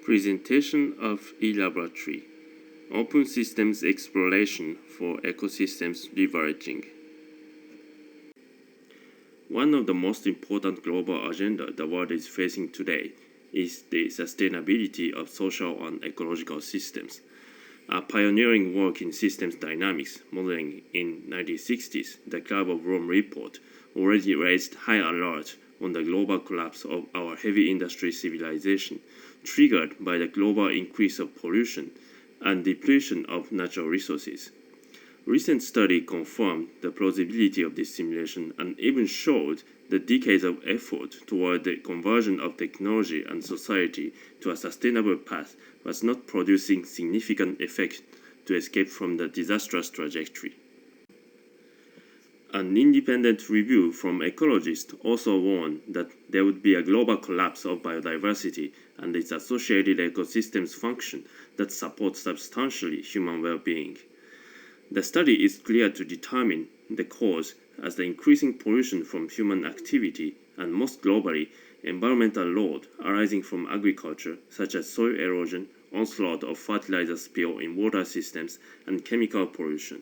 Presentation of e-laboratory, Open Systems Exploration for Ecosystems Leveraging. One of the most important global agenda the world is facing today is the sustainability of social and ecological systems. A pioneering work in systems dynamics modeling in 1960s, the Club of Rome report already raised high alert on the global collapse of our heavy industry civilization, triggered by the global increase of pollution and depletion of natural resources. Recent study confirmed the plausibility of this simulation and even showed the decades of effort toward the conversion of technology and society to a sustainable path was not producing significant effect to escape from the disastrous trajectory. An independent review from ecologists also warned that there would be a global collapse of biodiversity and its associated ecosystems function that support substantially human well-being. The study is clear to determine the cause as the increasing pollution from human activity and, most globally, environmental load arising from agriculture, such as soil erosion, onslaught of fertilizer spill in water systems, and chemical pollution.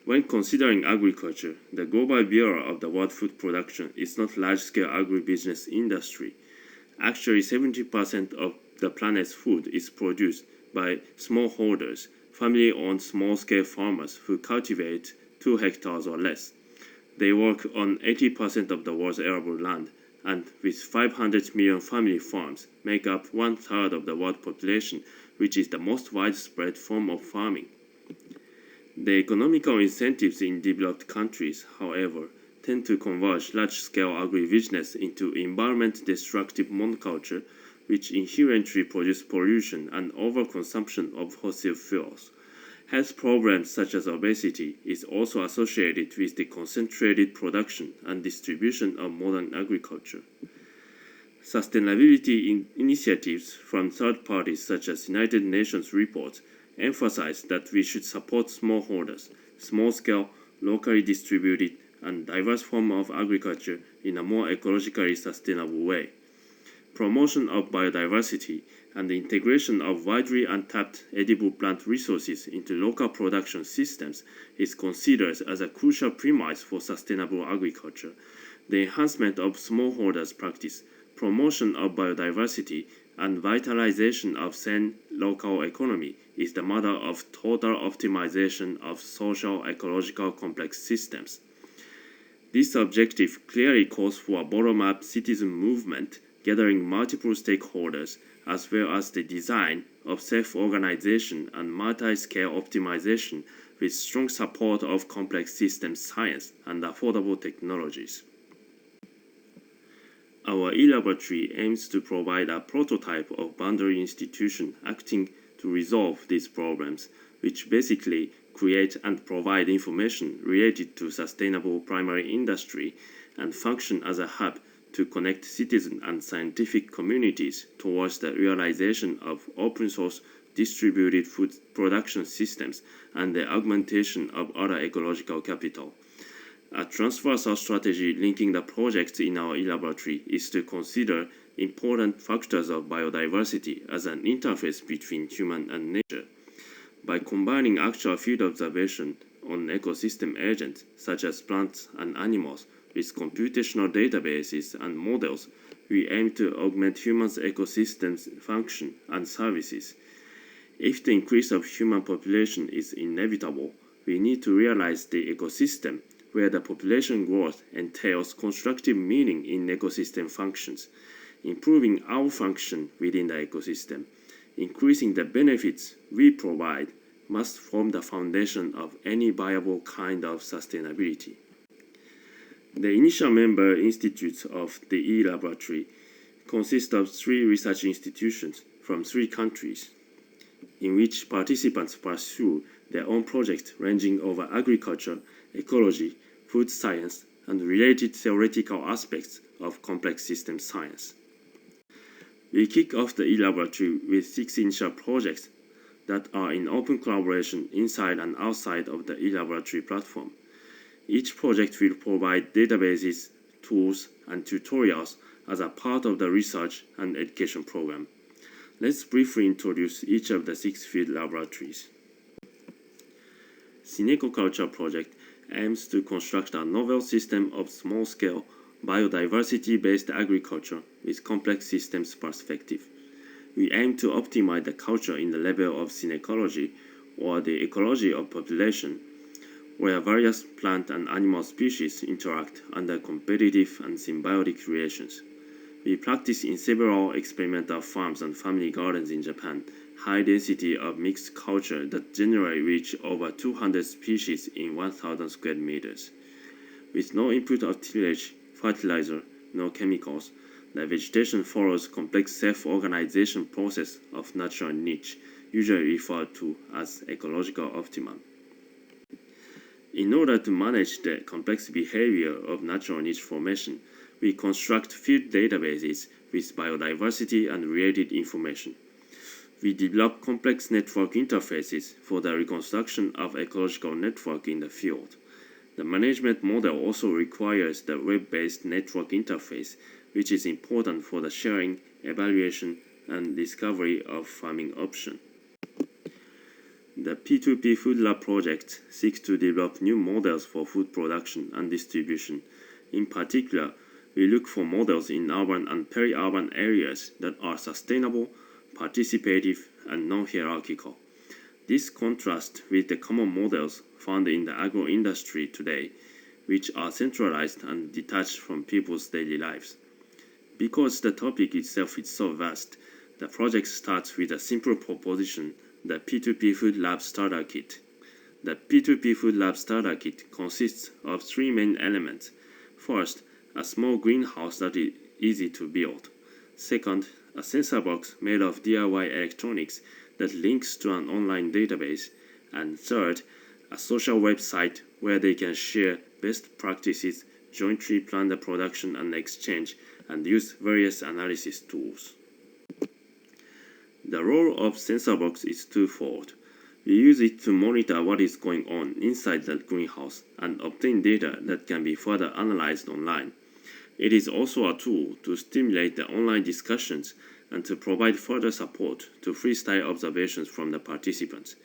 When considering agriculture, the global bearer of the world food production is not large-scale agribusiness industry. Actually, 70% of the planet's food is produced by smallholders, family-owned small-scale farmers who cultivate 2 hectares or less. They work on 80% of the world's arable land, and with 500 million family farms, make up 1/3 of the world population, which is the most widespread form of farming. The economical incentives in developed countries, however, tend to converge large-scale agribusiness into environment-destructive monoculture, which inherently produce pollution and overconsumption of fossil fuels. Health problems such as obesity is also associated with the concentrated production and distribution of modern agriculture. Sustainability initiatives from third parties such as United Nations reports emphasize that we should support smallholders, small-scale, locally distributed, and diverse forms of agriculture in a more ecologically sustainable way. Promotion of biodiversity and the integration of widely untapped edible plant resources into local production systems is considered as a crucial premise for sustainable agriculture. The enhancement of smallholders' practice, promotion of biodiversity, and vitalization of sane local economy is the mother of total optimization of social-ecological complex systems. This objective clearly calls for a bottom-up citizen movement gathering multiple stakeholders, as well as the design of self-organization and multi-scale optimization with strong support of complex systems science and affordable technologies. Our e-laboratory aims to provide a prototype of boundary institution acting to resolve these problems, which basically create and provide information related to sustainable primary industry and function as a hub to connect citizen and scientific communities towards the realization of open-source distributed food production systems and the augmentation of other ecological capital. A transversal strategy linking the projects in our e-laboratory is to consider important factors of biodiversity as an interface between human and nature. By combining actual field observation on ecosystem agents such as plants and animals with computational databases and models, we aim to augment humans' ecosystems function and services. If the increase of human population is inevitable, we need to realize the ecosystem where the population growth entails constructive meaning in ecosystem functions. Improving our function within the ecosystem, increasing the benefits we provide, must form the foundation of any viable kind of sustainability. The initial member institutes of the e-laboratory consist of 3 research institutions from 3 countries, in which participants pursue their own projects ranging over agriculture, ecology, food science, and related theoretical aspects of complex system science. We kick off the e-laboratory with 6 initial projects that are in open collaboration inside and outside of the e-laboratory platform. Each project will provide databases, tools, and tutorials as a part of the research and education program. Let's briefly introduce each of the 6 field laboratories. Cinecoculture project aims to construct a novel system of small-scale, biodiversity-based agriculture with complex systems perspective. We aim to optimize the culture in the level of synecology, or the ecology of population, where various plant and animal species interact under competitive and symbiotic relations. We practice in several experimental farms and family gardens in Japan, high density of mixed culture that generally reach over 200 species in 1,000 square meters. With no input of tillage, fertilizer, no chemicals, the vegetation follows complex self-organization process of natural niche, usually referred to as ecological optimum. In order to manage the complex behavior of natural niche formation, we construct field databases with biodiversity and related information. We develop complex network interfaces for the reconstruction of ecological network in the field. The management model also requires the web-based network interface, which is important for the sharing, evaluation, and discovery of farming options. The P2P Food Lab project seeks to develop new models for food production and distribution. In particular, we look for models in urban and peri-urban areas that are sustainable, participative, and non-hierarchical. This contrasts with the common models found in the agro-industry today, which are centralized and detached from people's daily lives. Because the topic itself is so vast, the project starts with a simple proposition, the P2P Food Lab Starter Kit. The P2P Food Lab Starter Kit consists of 3 main elements. First, a small greenhouse that is easy to build. Second, a sensor box made of DIY electronics that links to an online database. And third, a social website where they can share best practices, jointly plan the production and exchange, and use various analysis tools. The role of sensor box is twofold. We use it to monitor what is going on inside the greenhouse and obtain data that can be further analyzed online. It is also a tool to stimulate the online discussions and to provide further support to freestyle observations from the participants.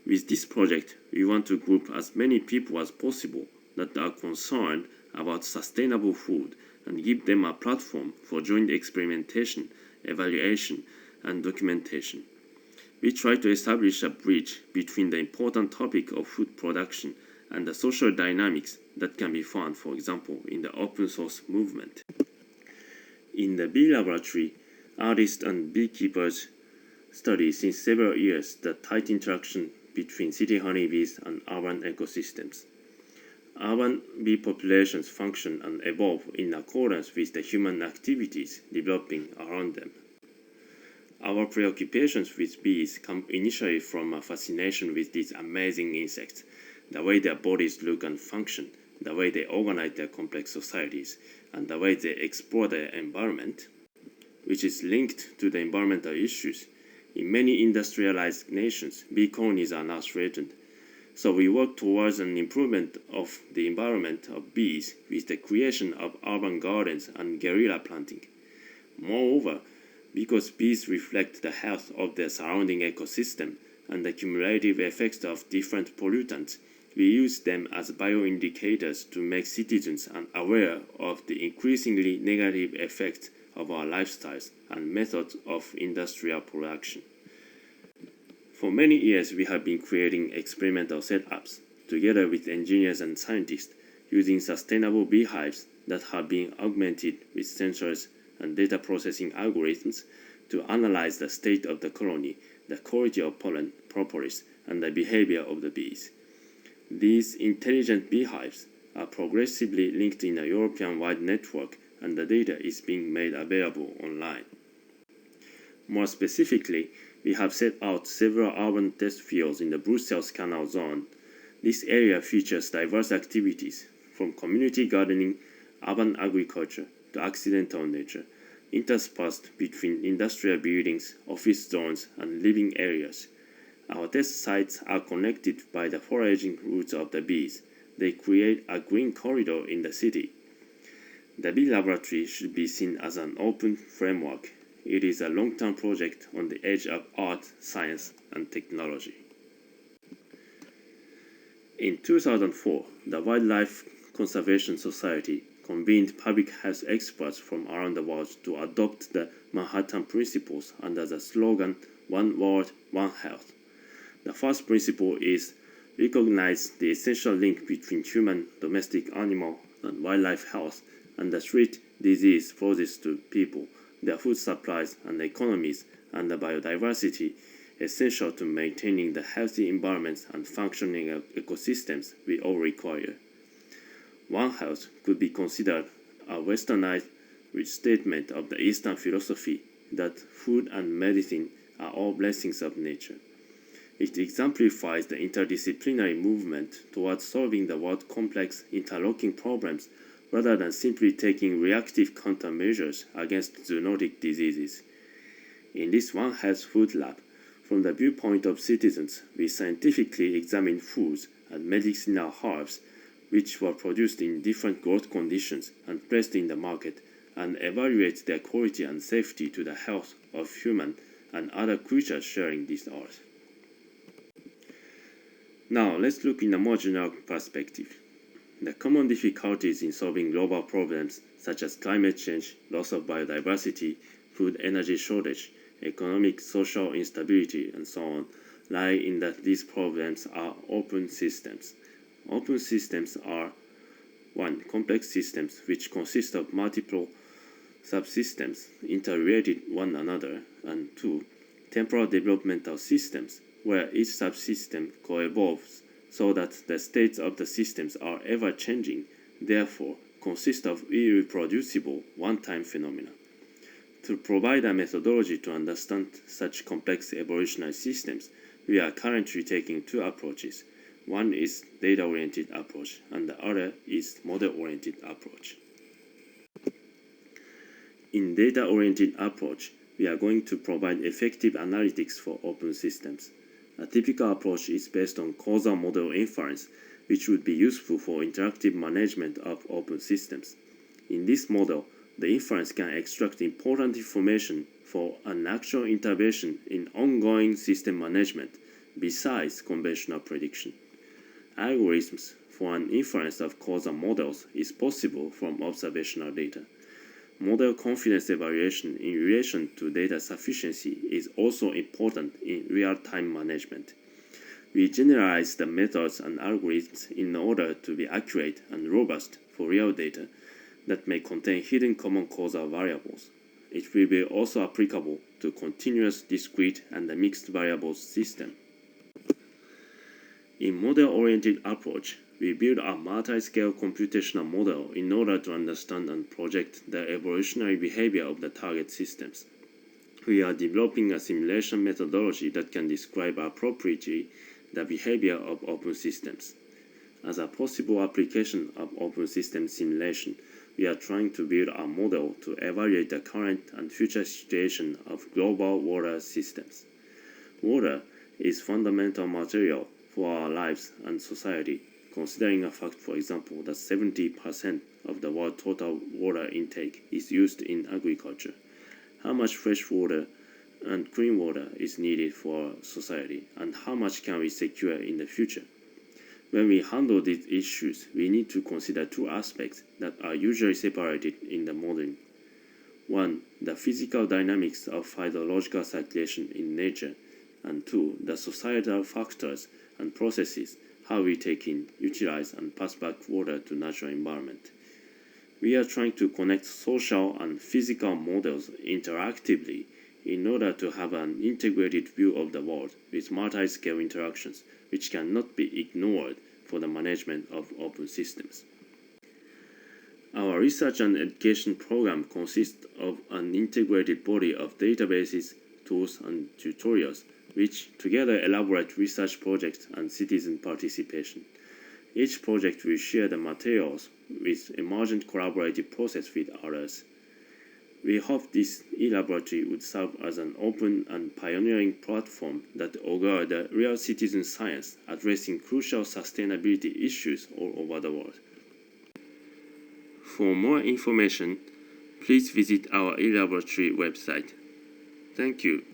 With this project, we want to group as many people as possible that are concerned about sustainable food and give them a platform for joint experimentation, evaluation, and documentation. We try to establish a bridge between the important topic of food production and the social dynamics that can be found, for example, in the open source movement. In the bee laboratory, artists and beekeepers study since several years the tight interaction between city honeybees and urban ecosystems. Urban bee populations function and evolve in accordance with the human activities developing around them. Our preoccupations with bees come initially from a fascination with these amazing insects, the way their bodies look and function, the way they organize their complex societies, and the way they explore their environment, which is linked to the environmental issues. In many industrialized nations, bee colonies are now threatened. So we work towards an improvement of the environment of bees with the creation of urban gardens and guerrilla planting. Moreover, because bees reflect the health of their surrounding ecosystem and the cumulative effects of different pollutants, we use them as bioindicators to make citizens aware of the increasingly negative effects of our lifestyles and methods of industrial production. For many years, we have been creating experimental setups together with engineers and scientists using sustainable beehives that have been augmented with sensors and data processing algorithms to analyze the state of the colony, the quality of pollen, propolis, and the behavior of the bees. These intelligent beehives are progressively linked in a European-wide network, and the data is being made available online. More specifically, we have set out several urban test fields in the Brussels Canal Zone. This area features diverse activities, from community gardening, urban agriculture, to accidental nature, interspersed between industrial buildings, office zones, and living areas. Our test sites are connected by the foraging routes of the bees. They create a green corridor in the city. The B Laboratory should be seen as an open framework. It is a long-term project on the edge of art, science, and technology. In 2004, the Wildlife Conservation Society convened public health experts from around the world to adopt the Manhattan Principles under the slogan One World, One Health. The first principle is recognize the essential link between human, domestic animal, and wildlife health, and the threat disease poses to people, their food supplies and economies, and the biodiversity essential to maintaining the healthy environments and functioning ecosystems we all require. One Health could be considered a westernized restatement of the Eastern philosophy that food and medicine are all blessings of nature. It exemplifies the interdisciplinary movement towards solving the world's complex, interlocking problems rather than simply taking reactive countermeasures against zoonotic diseases. In this One Health Food Lab, from the viewpoint of citizens, we scientifically examine foods and medicinal herbs which were produced in different growth conditions and placed in the market, and evaluate their quality and safety to the health of humans and other creatures sharing this earth. Now, let's look in a more general perspective. The common difficulties in solving global problems such as climate change, loss of biodiversity, food energy shortage, economic social instability, and so on, lie in that these problems are open systems. Open systems are 1. Complex systems which consist of multiple subsystems interrelated one another, and 2. Temporal developmental systems where each subsystem co-evolves so that the states of the systems are ever-changing, therefore consist of irreproducible one-time phenomena. To provide a methodology to understand such complex evolutionary systems, we are currently taking two approaches. One is data-oriented approach, and the other is model-oriented approach. In data-oriented approach, we are going to provide effective analytics for open systems. A typical approach is based on causal model inference, which would be useful for interactive management of open systems. In this model, the inference can extract important information for an actual intervention in ongoing system management, besides conventional prediction. Algorithms for an inference of causal models is possible from observational data. Model confidence evaluation in relation to data sufficiency is also important in real-time management. We generalize the methods and algorithms in order to be accurate and robust for real data that may contain hidden common causal variables. It will be also applicable to continuous, discrete, and mixed variables system. In model-oriented approach, we build a multi-scale computational model in order to understand and project the evolutionary behavior of the target systems. We are developing a simulation methodology that can describe appropriately the behavior of open systems. As a possible application of open system simulation, we are trying to build a model to evaluate the current and future situation of global water systems. Water is fundamental material for our lives and society, considering a fact, for example, that 70% of the world's total water intake is used in agriculture. How much fresh water and clean water is needed for our society, and how much can we secure in the future? When we handle these issues, we need to consider two aspects that are usually separated in the modeling. One, the physical dynamics of hydrological circulation in nature, and two, the societal factors and processes, how we take in, utilize, and pass back water to natural environment. We are trying to connect social and physical models interactively in order to have an integrated view of the world with multi-scale interactions, which cannot be ignored for the management of open systems. Our research and education program consists of an integrated body of databases, tools, and tutorials, which together elaborate research projects and citizen participation. Each project will share the materials with emergent collaborative process with others. We hope this e-laboratory would serve as an open and pioneering platform that augur the real citizen science addressing crucial sustainability issues all over the world. For more information, please visit our e-laboratory website. Thank you.